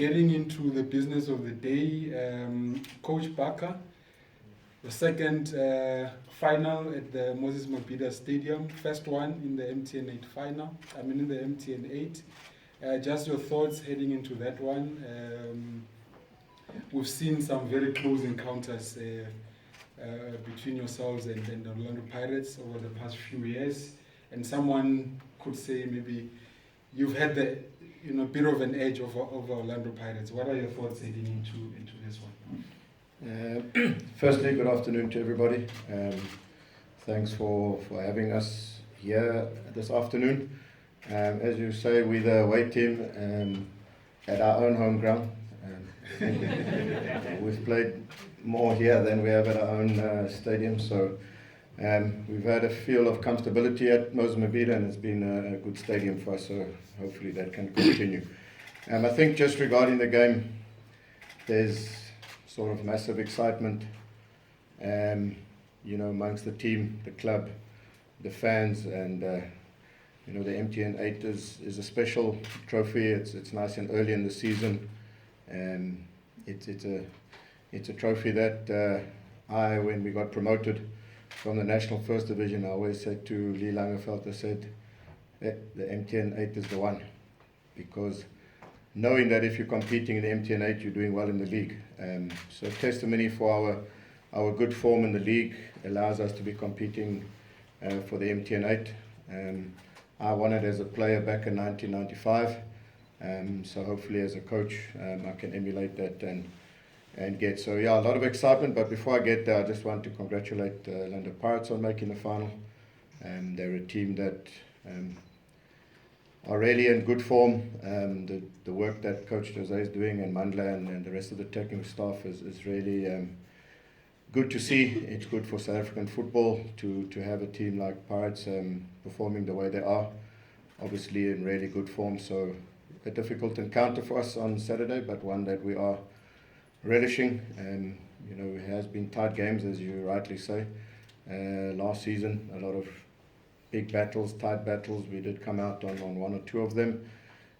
getting into the business of the day, Coach Barker, the second final at the Moses Mabhida Stadium, first one in the MTN 8 final, in the MTN 8. Just your thoughts heading into that one. We've seen some very close encounters between yourselves and the Orlando Pirates over the past few years, and someone could say maybe you've had the bit of an edge over Orlando Pirates. What are your thoughts heading into this one? Firstly, good afternoon to everybody. Thanks for having us here this afternoon. As you say, we're the away team at our own home ground. We've played more here than we have at our own stadium, so we've had a feel of comfortability at Moses Mabhida, and it's been a good stadium for us, so hopefully that can continue. I think just regarding the game, there's sort of massive excitement amongst the team, the club, the fans, and the MTN 8 is a special trophy. It's nice and early in the season. It's a trophy that when we got promoted from the National First Division, I always said to Lee Langeveld, I said, the MTN 8 is the one. Because knowing that if you're competing in the MTN 8, you're doing well in the league. So testimony for our good form in the league allows us to be competing for the MTN 8. I won it as a player back in 1995. So hopefully as a coach, I can emulate that and get. So yeah, a lot of excitement. But before I get there, I just want to congratulate Orlando Pirates on making the final. They're a team that are really in good form. The work that Coach Jose is doing and Mandla and the rest of the technical staff is really good to see. It's good for South African football to have a team like Pirates performing the way they are, obviously in really good form. So a difficult encounter for us on Saturday, but one that we are relishing. It has been tight games, as you rightly say. Last season, a lot of big battles, tight battles. We did come out on one or two of them.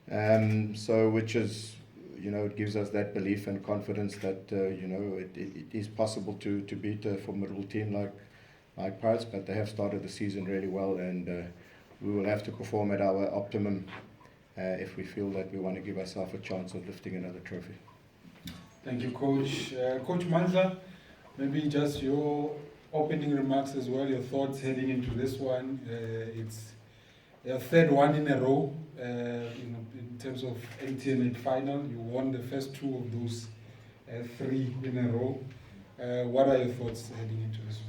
Which is, it gives us that belief and confidence that, it is possible to beat a formidable team like Pirates, but they have started the season really well, and we will have to perform at our optimum if we feel that we want to give ourselves a chance of lifting another trophy. Thank you, Coach. Coach Mandla, maybe just your opening remarks as well, your thoughts heading into this one. It's your third one in a row, in terms of MTN 8 final. You won the first two of those three in a row. What are your thoughts heading into this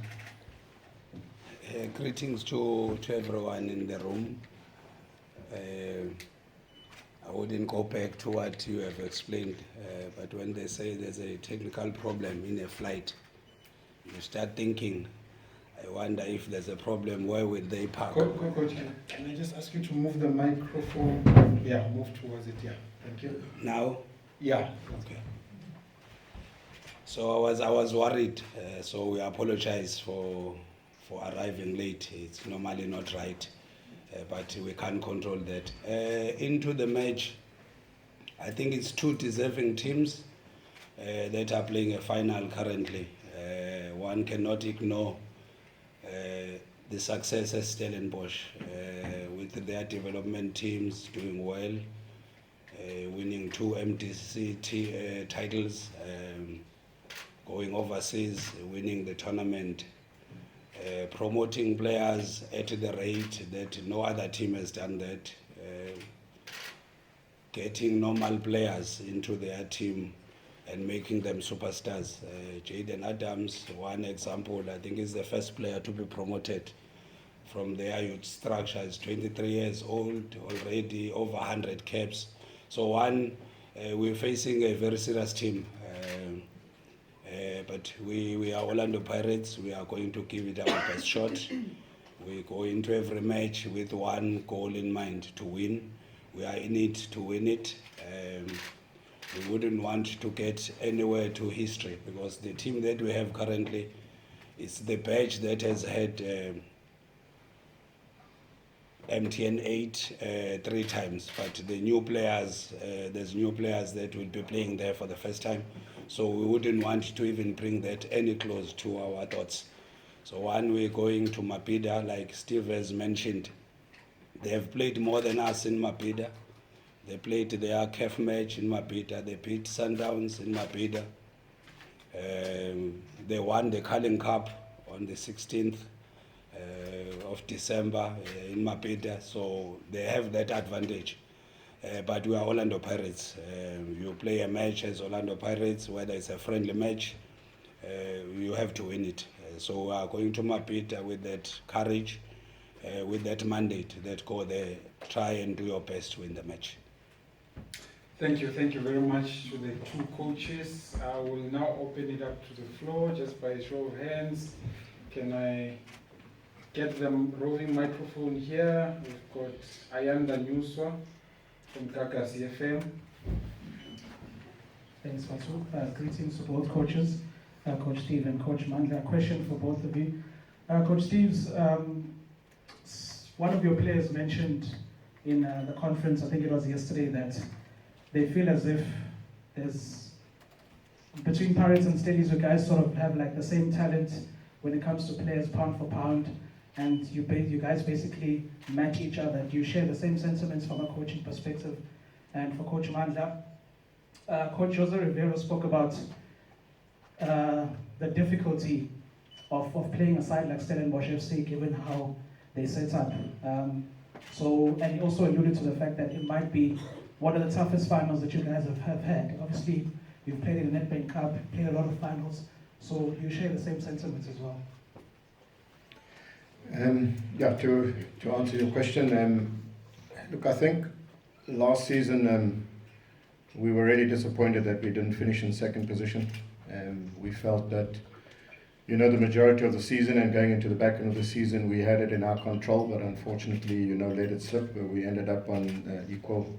one? Greetings to everyone in the room. I wouldn't go back to what you have explained, but when they say there's a technical problem in a flight, you start thinking, I wonder if there's a problem, where will they park? Coach, can I just ask you to move the microphone? Yeah, move towards it, yeah. Thank you. Now? Yeah. Okay. So I was worried, so we apologize for arriving late. It's normally not right. But we can't control that. Into the match, I think it's two deserving teams that are playing a final currently. One cannot ignore the success at Stellenbosch with their development teams doing well, winning 2 MDC titles, going overseas, winning the tournament. Promoting players at the rate that no other team has done that, getting normal players into their team and making them superstars. Jaden Adams, one example, I think is the first player to be promoted from their youth structure. He's 23 years old, already over 100 caps. So we're facing a very serious team. But we are Orlando Pirates. We are going to give it our best shot. We go into every match with one goal in mind, to win. We are in it to win it. We wouldn't want to get anywhere to history, because the team that we have currently is the batch that has had MTN 8 3 times, but the new players, there's new players that will be playing there for the first time, so we wouldn't want to even bring that any close to our thoughts. So one, we're going to Mapida, like Steve has mentioned. They have played more than us in Mapida. They played their CAF match in Mapida. They beat Sundowns in Mapida. They won the Carling Cup on the 16th of December in Mapida, so they have that advantage. But we are Orlando Pirates. You play a match as Orlando Pirates, whether it's a friendly match, you have to win it. So we are going to Mapida with that courage, with that mandate, that go there, try and do your best to win the match. Thank you very much to the two coaches. I will now open it up to the floor, just by a show of hands. Can I get the roving microphone here? We've got Ayanda Nyuswa from Legacies FM. Thanks, Fatu. Greetings to both coaches, Coach Steve and Coach Mandla. A question for both of you. Coach Steve's, one of your players mentioned in the conference, I think it was yesterday, that they feel as if there's, between Pirates and Stellies, you guys sort of have like the same talent when it comes to players pound for pound, and you guys basically match each other. Do you share the same sentiments from a coaching perspective? And for Coach Mandla, Coach Jose Rivero spoke about the difficulty of playing a side like Stellenbosch FC, given how they set up. And he also alluded to the fact that it might be one of the toughest finals that you guys have had. Obviously, you've played in the Nedbank Cup, played a lot of finals, so you share the same sentiments as well. Yeah, to answer your question, look, I think last season we were really disappointed that we didn't finish in second position. We felt that, the majority of the season and going into the back end of the season, we had it in our control, but unfortunately, let it slip. We ended up on equal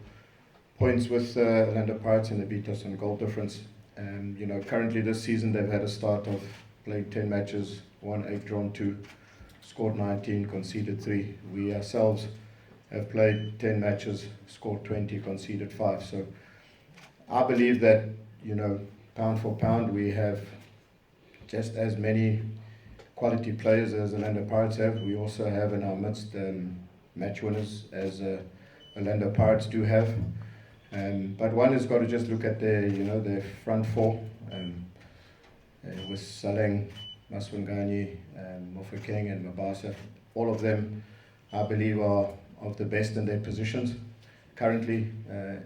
points with Orlando Pirates, and they beat us on goal difference. Currently this season they've had a start of playing 10 matches, won 8, drawn 2, scored 19, conceded 3. We ourselves have played 10 matches, scored 20, conceded 5. So I believe that, pound for pound, we have just as many quality players as Orlando Pirates have. We also have in our midst match winners, as Orlando Pirates do have. But one has got to just look at their front four, with Saleng, Maswangani, Mofokeng and Mabasa. All of them, I believe, are of the best in their positions currently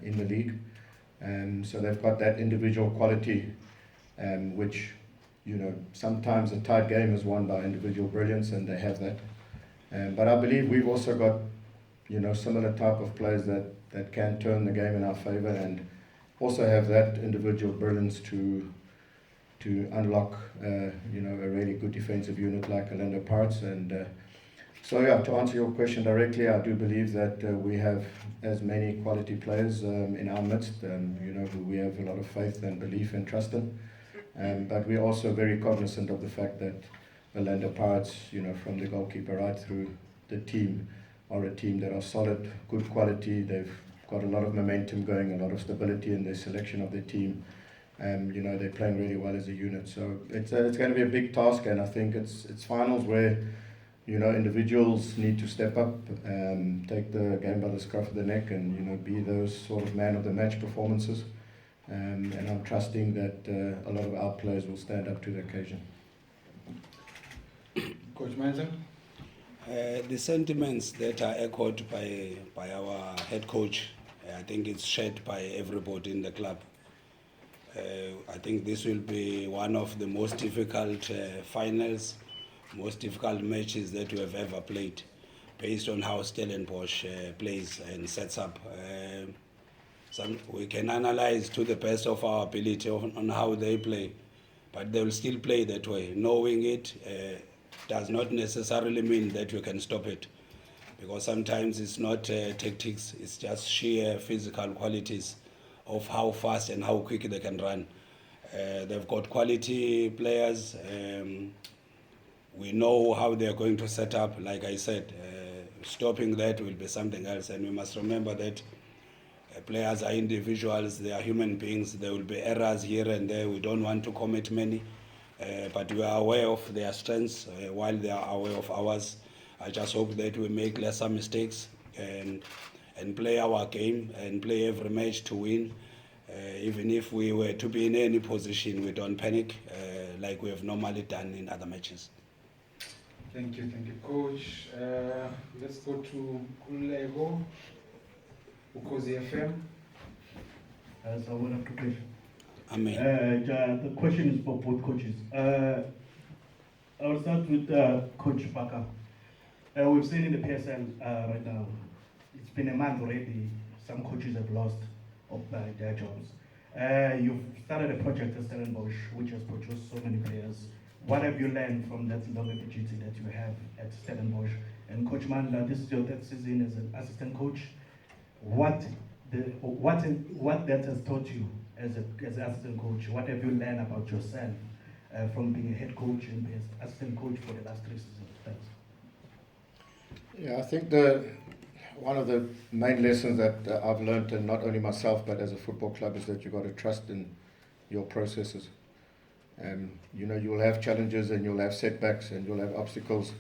in the league. So they've got that individual quality, which, sometimes a tight game is won by individual brilliance, and they have that. But I believe we've also got, similar type of players that can turn the game in our favour, and also have that individual brilliance to unlock, a really good defensive unit like Orlando Pirates. And so yeah, to answer your question directly, I do believe that we have as many quality players in our midst, who we have a lot of faith and belief and trust in. But we're also very cognizant of the fact that Orlando Pirates, from the goalkeeper right through the team, are a team that are solid, good quality. They've got a lot of momentum going, a lot of stability in their selection of their team. They're playing really well as a unit. So it's going to be a big task, and I think it's finals where, individuals need to step up, take the game by the scruff of the neck, and, be those sort of man of the match performances. And I'm trusting that a lot of our players will stand up to the occasion. Coach Mandla? The sentiments that are echoed by our head coach, I think it's shared by everybody in the club. I think this will be one of the most difficult finals, most difficult matches that we have ever played, based on how Stellenbosch plays and sets up. We can analyze to the best of our ability on how they play, but they will still play that way. Knowing it does not necessarily mean that we can stop it, because sometimes it's not tactics, it's just sheer physical qualities of how fast and how quick they can run. They've got quality players. We know how they're going to set up. Like I said, stopping that will be something else. And we must remember that players are individuals, they are human beings, there will be errors here and there. We don't want to commit many, but we are aware of their strengths while they are aware of ours. I just hope that we make lesser mistakes and play our game and play every match to win. Even if we were to be in any position, we don't panic like we have normally done in other matches. Thank you, Coach. Let's go to Kulego, Ukozi FM. So I have two questions. Amen. The question is for both coaches. I'll start with Coach Barker. We've seen in the PSL right now, it's been a month already, some coaches have lost their jobs. You've started a project at Stellenbosch, which has produced so many players. What have you learned from that longevity that you have at Stellenbosch? And Coach Mandla, this is your third season as an assistant coach. What that has taught you as an assistant coach? What have you learned about yourself from being a head coach and being an assistant coach for the last 3 seasons? Thanks. Yeah, I think one of the main lessons that I've learned, and not only myself but as a football club, is that you've got to trust in your processes. You'll have challenges and you'll have setbacks and you'll have obstacles.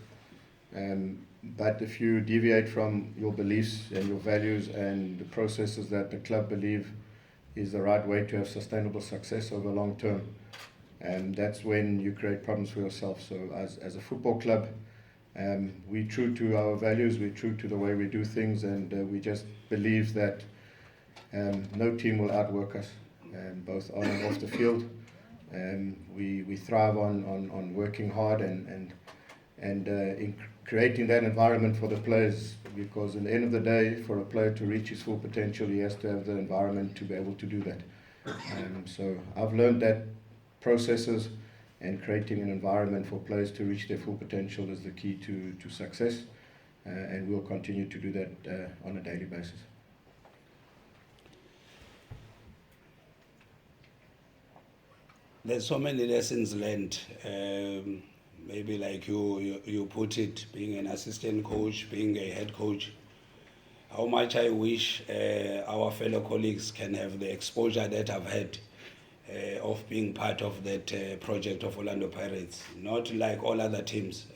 But if you deviate from your beliefs and your values and the processes that the club believe is the right way to have sustainable success over long term, that's when you create problems for yourself. So as a football club, we're true to our values, we're true to the way we do things, and we just believe that no team will outwork us, both on and off the field. We thrive on working hard and in creating that environment for the players, because in the end of the day, for a player to reach his full potential, he has to have the environment to be able to do that. So I've learned that processes and creating an environment for players to reach their full potential is the key to success, and we'll continue to do that on a daily basis. There's so many lessons learned. Maybe like you put it, being an assistant coach, being a head coach. How much I wish our fellow colleagues can have the exposure that I've had of being part of that project of Orlando Pirates. Not like all other teams.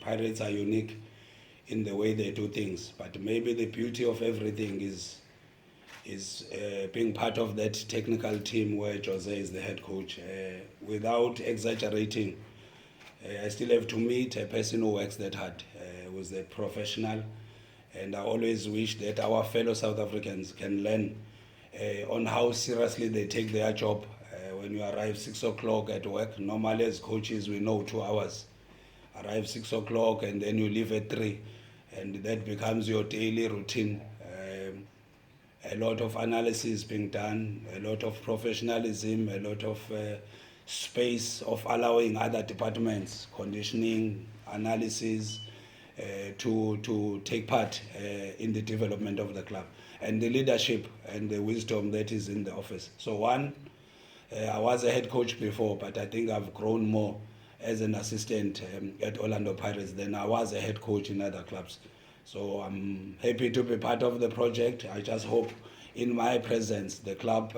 Pirates are unique in the way they do things, but maybe the beauty of everything is being part of that technical team where Jose is the head coach. Without exaggerating, I still have to meet a person who works that hard, who's a professional, and I always wish that our fellow South Africans can learn on how seriously they take their job. When you arrive 6 o'clock at work, normally as coaches we know 2 hours. Arrive 6 o'clock and then you leave at 3, and that becomes your daily routine. A lot of analysis being done, a lot of professionalism, a lot of space of allowing other departments, conditioning, analysis, to take part in the development of the club, and the leadership and the wisdom that is in the office. So I was a head coach before, but I think I've grown more as an assistant at Orlando Pirates than I was a head coach in other clubs. So I'm happy to be part of the project. I just hope in my presence, the club,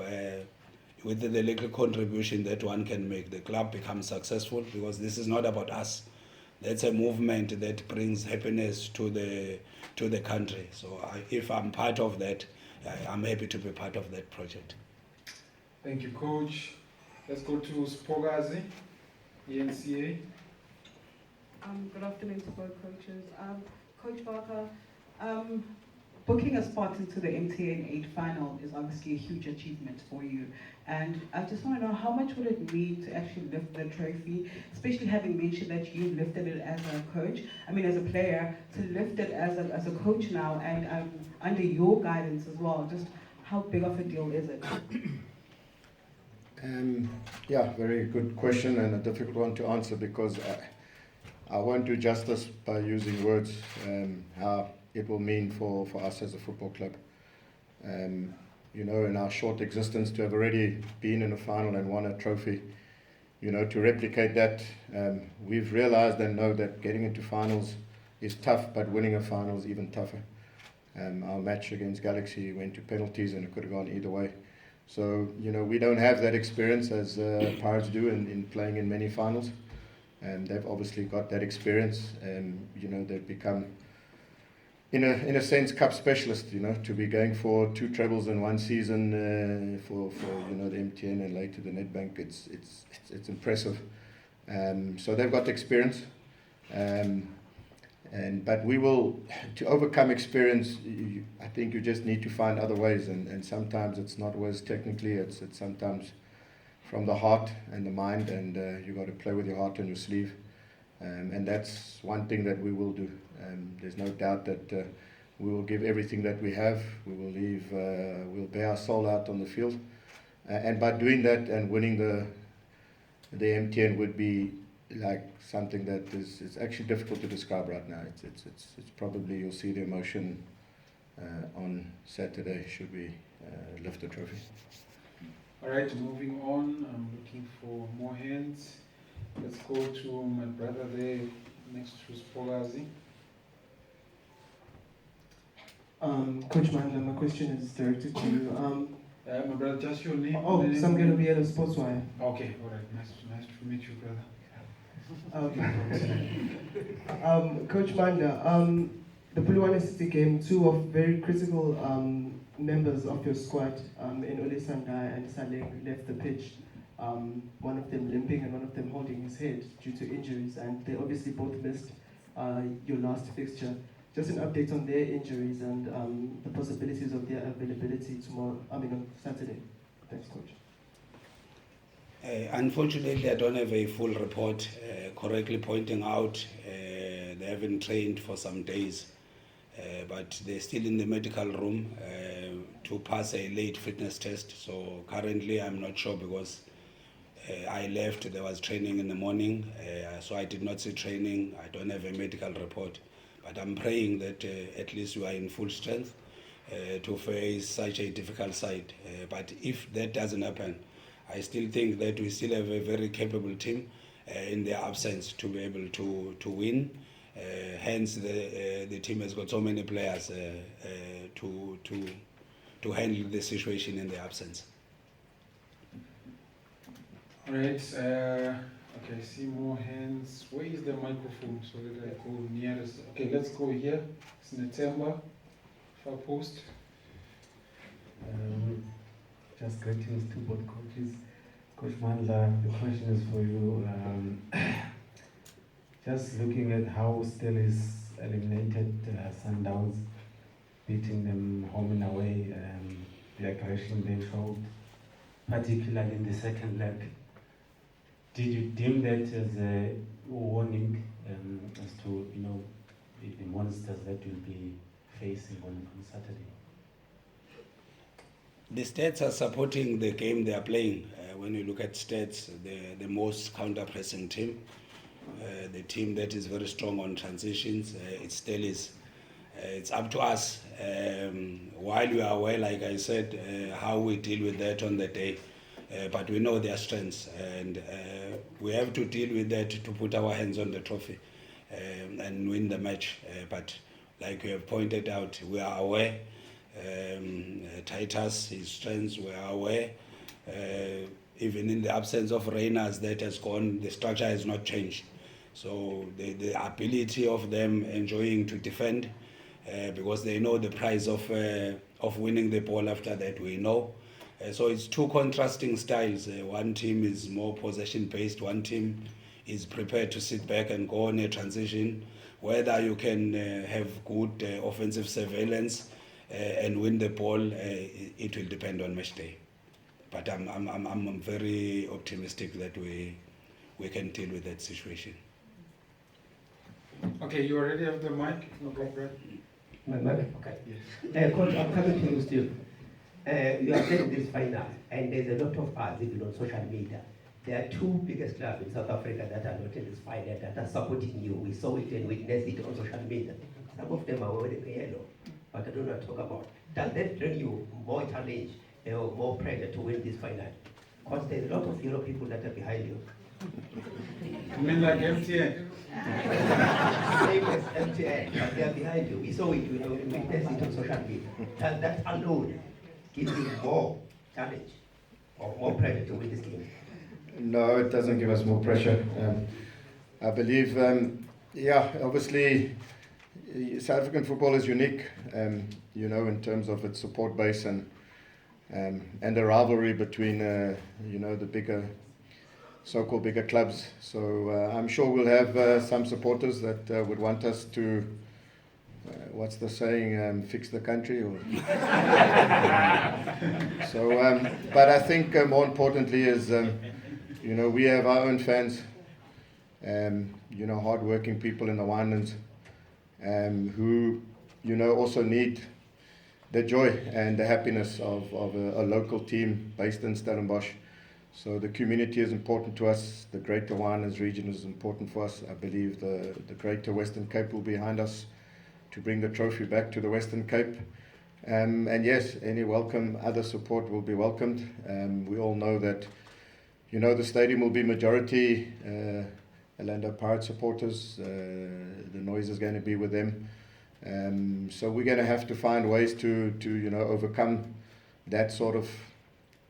with the little contribution that one can make, the club becomes successful, because this is not about us. That's a movement that brings happiness to the country. So if I'm part of that, I'm happy to be part of that project. Thank you, Coach. Let's go to Spogazi, ENCA. Good afternoon to both coaches. Coach Barker, booking a spot into the MTN 8 final is obviously a huge achievement for you. And I just want to know, how much would it mean to actually lift the trophy, especially having mentioned that you lifted it as a coach, as a player, to lift it as a coach now and under your guidance as well. Just how big of a deal is it? Yeah, very good question and a difficult one to answer, because I won't do justice by using words how it will mean for us as a football club. In our short existence, to have already been in a final and won a trophy, to replicate that, we've realized and know that getting into finals is tough, but winning a final is even tougher. Our match against Galaxy went to penalties and it could have gone either way. So, we don't have that experience as Pirates do in playing in many finals. And they've obviously got that experience, and they've become, in a sense, cup specialists. To be going for 2 trebles in one season for the MTN and later the Nedbank, it's impressive. So they've got experience, but we will, to overcome experience. I think you just need to find other ways, and sometimes it's not always technically. It's sometimes from the heart and the mind, and you got to play with your heart on your sleeve, and that's one thing that we will do. There's no doubt that we will give everything that we have. We will we'll bear our soul out on the field, and by doing that and winning the MTN would be like something that it's actually difficult to describe right now. It's probably, you'll see the emotion on Saturday should we lift the trophy. All right, moving on. I'm looking for more hands. Let's go to my brother there next to Spolazi. Coach Mandla, my question is directed to you. My brother, just your name. Samgelo Bielo, Sportswire. Okay, all right. Nice to meet you, brother. Coach Mandla, the Polokwane City game, 2 of very critical members of your squad, in Ole Sandai and Saleng, left the pitch. One of them limping and one of them holding his head due to injuries, and they obviously both missed your last fixture. Just an update on their injuries and the possibilities of their availability on Saturday. Thanks, Coach. Unfortunately, I don't have a full report correctly pointing out they haven't trained for some days, but they're still in the medical room to pass a late fitness test. So currently I'm not sure because I left, there was training in the morning, so I did not see training. I don't have a medical report, but I'm praying that at least we are in full strength to face such a difficult side. But if that doesn't happen, I still think that we still have a very capable team in their absence to be able to win. Hence, the team has got so many players to handle the situation in their absence. All right. Okay, I see more hands. Where is the microphone so that I go nearest? Okay, let's go here. It's Netemba, far post. Just greetings to both coaches. Coach Mandla, the question is for you. Just looking at how Stellis eliminated Sundowns, beating them home and away, the aggression they showed, particularly in the second leg. Did you deem that as a warning as to the monsters that you'll be facing on Saturday? The stats are supporting the game they are playing. When you look at stats, the most counter-pressing team, the team that is very strong on transitions, it still is. It's up to us, while we are aware, like I said, how we deal with that on the day. But we know their strengths, and we have to deal with that to put our hands on the trophy and win the match. But like you have pointed out, we are aware. Titus, his strengths, we are aware. Even in the absence of Reyners that has gone, the structure has not changed. So the ability of them enjoying to defend, because they know the price of winning the ball after that, we know. So it's 2 contrasting styles. One team is more possession-based, one team is prepared to sit back and go on a transition. Whether you can have good offensive surveillance and win the ball, it will depend on match day. But I'm very optimistic that we can deal with that situation. Okay, you already have the mic. No problem. My mic? Okay. Yes. Coach, I'm coming to you still. You are playing this final, and there's a lot of us, even on social media. There are 2 biggest clubs in South Africa that are not in this final, that are supporting you. We saw it and witnessed it on social media. Some of them are wearing yellow, but I don't want to talk about. Does that bring you more challenge or more pressure to win this final? Because there's a lot of yellow people that are behind you. You mean like MTN? Same as MTN, but they are behind you. We saw it, we witnessed it on social media. That alone gives you more challenge or more pressure to win this game. No, it doesn't give us more pressure. I believe, obviously, South African football is unique, in terms of its support base and the rivalry between, the bigger, so-called bigger clubs. So I'm sure we'll have some supporters that would want us to, what's the saying, fix the country. Or but I think more importantly is, we have our own fans, hard-working people in the Winelands, who, also need the joy and the happiness of a local team based in Stellenbosch. So the community is important to us. The Greater Winelands region is important for us. I believe the Greater Western Cape will be behind us to bring the trophy back to the Western Cape. And yes, any welcome, other support will be welcomed. We all know that, the stadium will be majority Orlando Pirates supporters. The noise is going to be with them. So we're going to have to find ways to overcome that sort of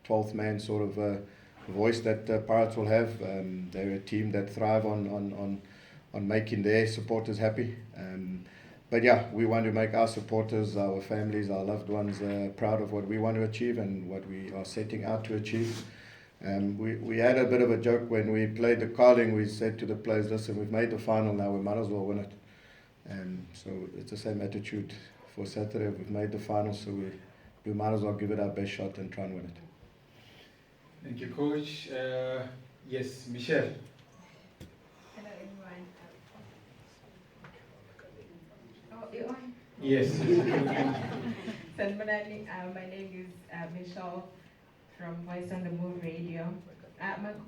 12th man sort of voice that Pirates will have. They're a team that thrive on making their supporters happy. But yeah, we want to make our supporters, our families, our loved ones proud of what we want to achieve and what we are setting out to achieve. We had a bit of a joke when we played the Carling. We said to the players, listen, we've made the final now, we might as well win it. So it's the same attitude for Saturday. We've made the final, so we might as well give it our best shot and try and win it. Thank you, Coach. Yes, Michelle. Hello, everyone. Oh, you're on? Yes. Sanibonani, my name is Michelle from Voice on the Move Radio.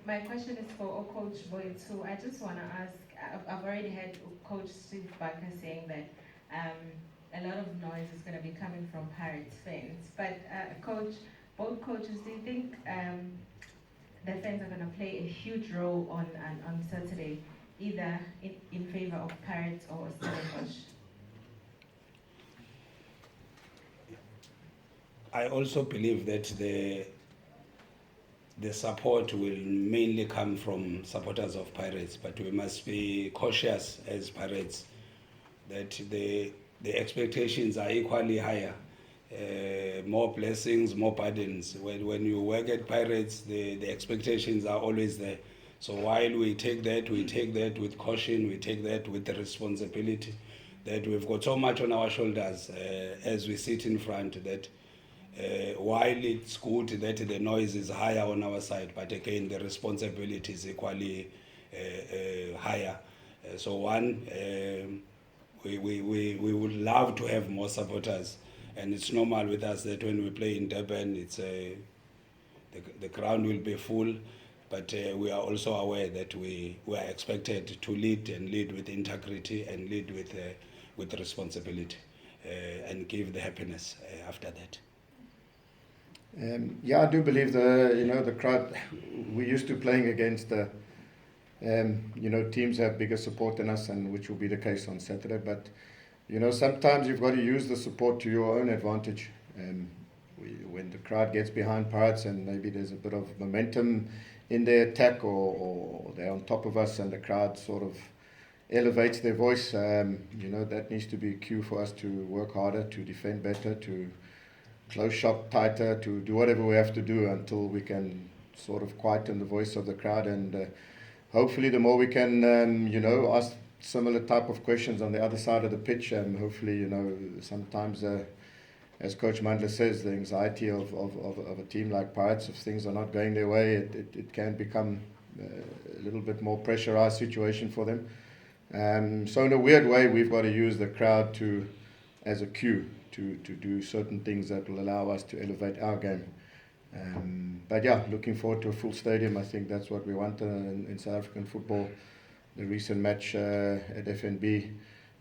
My question is for Coach Boyd too. I just want to ask, I've already heard Coach Steve Barker saying that a lot of noise is going to be coming from Pirates fans. But Coach, both coaches, do you think the fans are going to play a huge role on Saturday, either in favor of Pirates or Stellenbosch? I also believe that the support will mainly come from supporters of Pirates, but we must be cautious as Pirates that the expectations are equally higher. More blessings, more burdens. When you work at Pirates, the expectations are always there. So while we take that with caution, we take that with the responsibility that we've got so much on our shoulders as we sit in front that while it's good that the noise is higher on our side, but again the responsibility is equally higher. So we would love to have more supporters, and it's normal with us that when we play in Durban, it's the ground will be full, but we are also aware that we are expected to lead with integrity and lead with responsibility and give the happiness after that. I do believe the crowd. We're used to playing against teams have bigger support than us, and which will be the case on Saturday. But sometimes you've got to use the support to your own advantage. When the crowd gets behind Pirates and maybe there's a bit of momentum in their attack, or they're on top of us, and the crowd sort of elevates their voice, that needs to be a cue for us to work harder, to defend better, to close shop tighter, to do whatever we have to do until we can sort of quieten the voice of the crowd. And hopefully the more we can, ask similar type of questions on the other side of the pitch, and hopefully, sometimes, as Coach Mandla says, the anxiety of a team like Pirates, if things are not going their way, it can become a little bit more pressurized situation for them. So in a weird way, we've got to use the crowd as a cue to do certain things that will allow us to elevate our game. But yeah, looking forward to a full stadium. I think that's what we want in South African football. The recent match at FNB,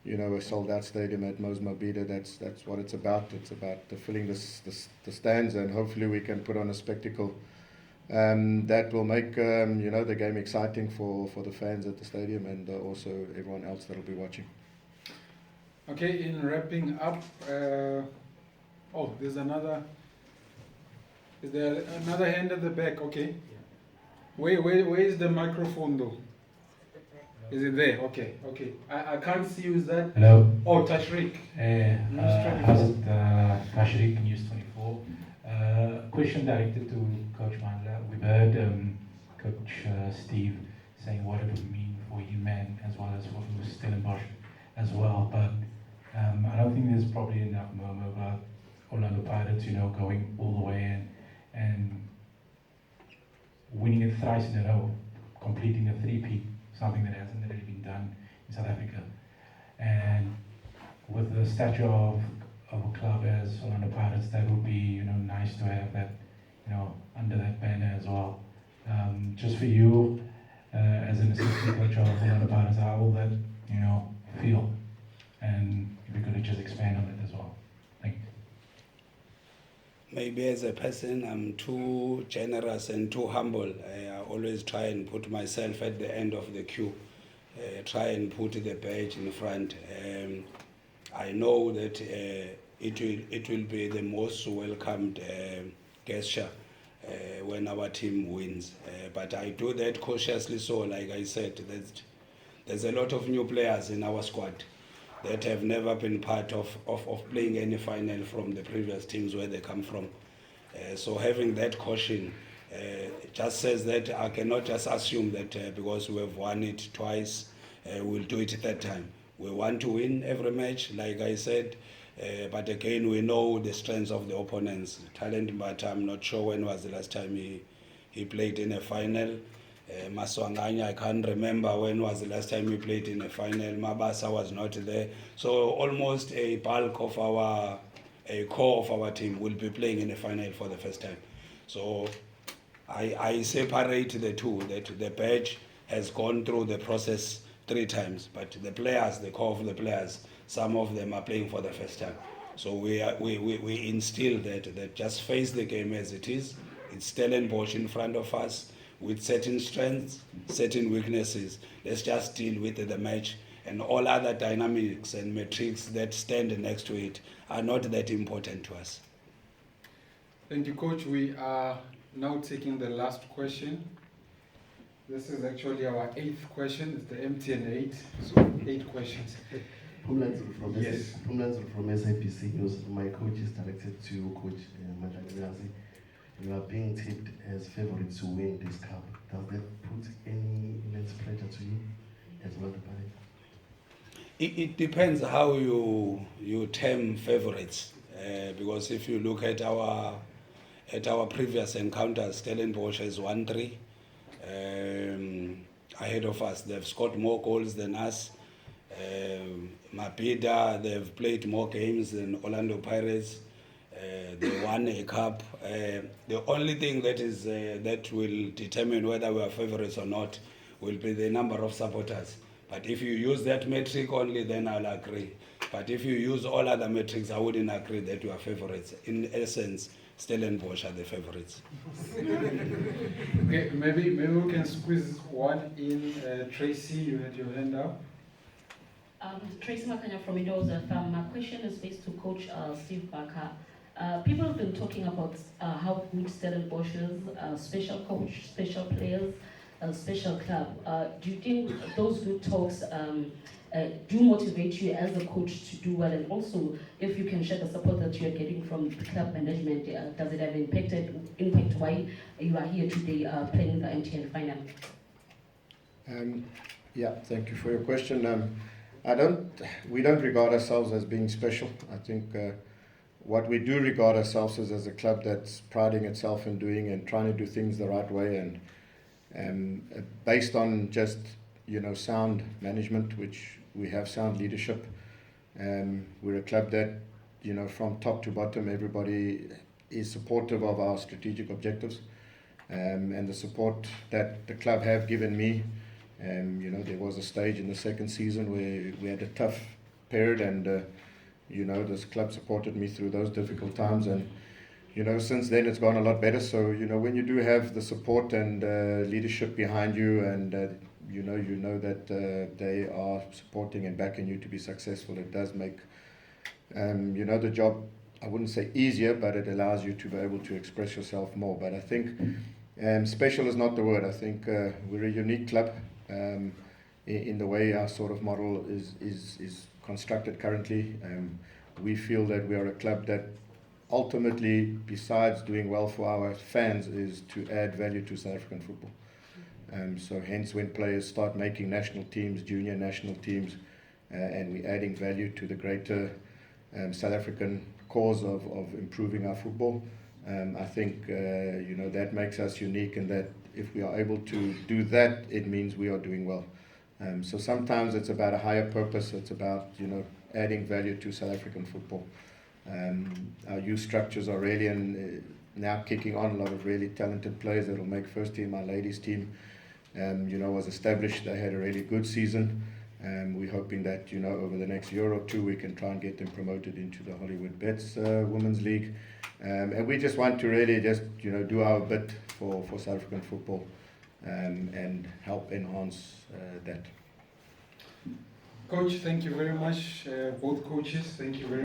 a sold-out stadium at Mosmabida, that's what it's about. It's about filling the stands, and hopefully we can put on a spectacle that will make the game exciting for the fans at the stadium and also everyone else that will be watching. Okay, in wrapping up, there's another. Is there another hand at the back? Okay. Where is the microphone though? Is it there? Okay. I can't see you. Is that? Hello. Oh, Tashrik. Tashrik, News 24. Question directed to Coach Mandla. We've heard Coach Steve saying what it would mean for him as well as for Stellenbosch as well. But I don't think there's probably enough murmur about Orlando Pirates, going all the way and winning it thrice in a row, completing a three-peat, something that hasn't really been done in South Africa. And with the stature of a club as Orlando Pirates, that would be nice to have that under that banner as well. Just for you, as an assistant coach of Orlando Pirates, how will that feel? And if you could just expand on it as well. Thank you. Maybe as a person, I'm too generous and too humble. I always try and put myself at the end of the queue. Try and put the badge in front. I know that it will be the most welcomed gesture when our team wins. But I do that cautiously. So, like I said, there's a lot of new players in our squad that have never been part of playing any final from the previous teams where they come from. So having that caution just says that I cannot just assume that because we have won it twice, we'll do it that time. We want to win every match, like I said, but again, we know the strengths of the opponents. Talent, but I'm not sure when was the last time he played in a final. Maswanganya, I can't remember when was the last time we played in a final. Mabasa was not there. So almost a bulk of a core of our team will be playing in a final for the first time. So I separate the two, that the badge has gone through the process 3 times, but the players, the core of the players, some of them are playing for the first time. So we instill that just face the game as it is. It's Stellenbosch in front of us, with certain strengths, certain weaknesses. Let's just deal with the match, and all other dynamics and metrics that stand next to it are not that important to us. Thank you, Coach. We are now taking the last question. This is actually our 8th question. It's the MTN 8, so 8 questions. Yes. From SAPC News. My coach is directed to Coach Mandla Ncikazi. You are being tipped as favorites to win this cup. Does that put any immense pressure to you as well? It depends how you term favorites, because if you look at our previous encounters, Stellenbosch has won 3 ahead of us. They've scored more goals than us. Mapida, they've played more games than Orlando Pirates. They won a cup. The only thing that will determine whether we are favorites or not will be the number of supporters. But if you use that metric only, then I'll agree. But if you use all other metrics, I wouldn't agree that we are favorites. In essence, Stellenbosch are the favorites. Okay, maybe we can squeeze one in. Tracy, you had your hand up. Tracy Makanya from Windows FM. My question is based to Coach Steve Barker. People have been talking about how good Stellenbosch is, special coach, special players, special club. Do you think those good talks do motivate you as a coach to do well? And also, if you can share the support that you are getting from the club management, does it have impact why you are here today playing the MTN final? Yeah, thank you for your question. We don't regard ourselves as being special. I think what we do regard ourselves as a club that's priding itself in doing and trying to do things the right way, and based on just sound management, which we have sound leadership. We're a club that from top to bottom everybody is supportive of our strategic objectives, and the support that the club have given me. There was a stage in the second season where we had a tough period, and this club supported me through those difficult times, and since then it's gone a lot better. So, when you do have the support and leadership behind you, and you know that they are supporting and backing you to be successful, it does make the job, I wouldn't say easier, but it allows you to be able to express yourself more. But I think special is not the word. I think we're a unique club in the way our sort of model is constructed currently. We feel that we are a club that ultimately, besides doing well for our fans, is to add value to South African football. So hence when players start making national teams, junior national teams, and we're adding value to the greater South African cause of improving our football, I think that makes us unique, and that if we are able to do that, it means we are doing well. So sometimes it's about a higher purpose. It's about adding value to South African football. Our youth structures are really now kicking on. A lot of really talented players that will make first team. Our ladies team was established. They had a really good season. We're hoping that over the next year or two we can try and get them promoted into the Hollywood Bets Women's League, and we just want to really just do our bit for South African football and help enhance that. Coach, thank you very much. Both coaches, thank you very much.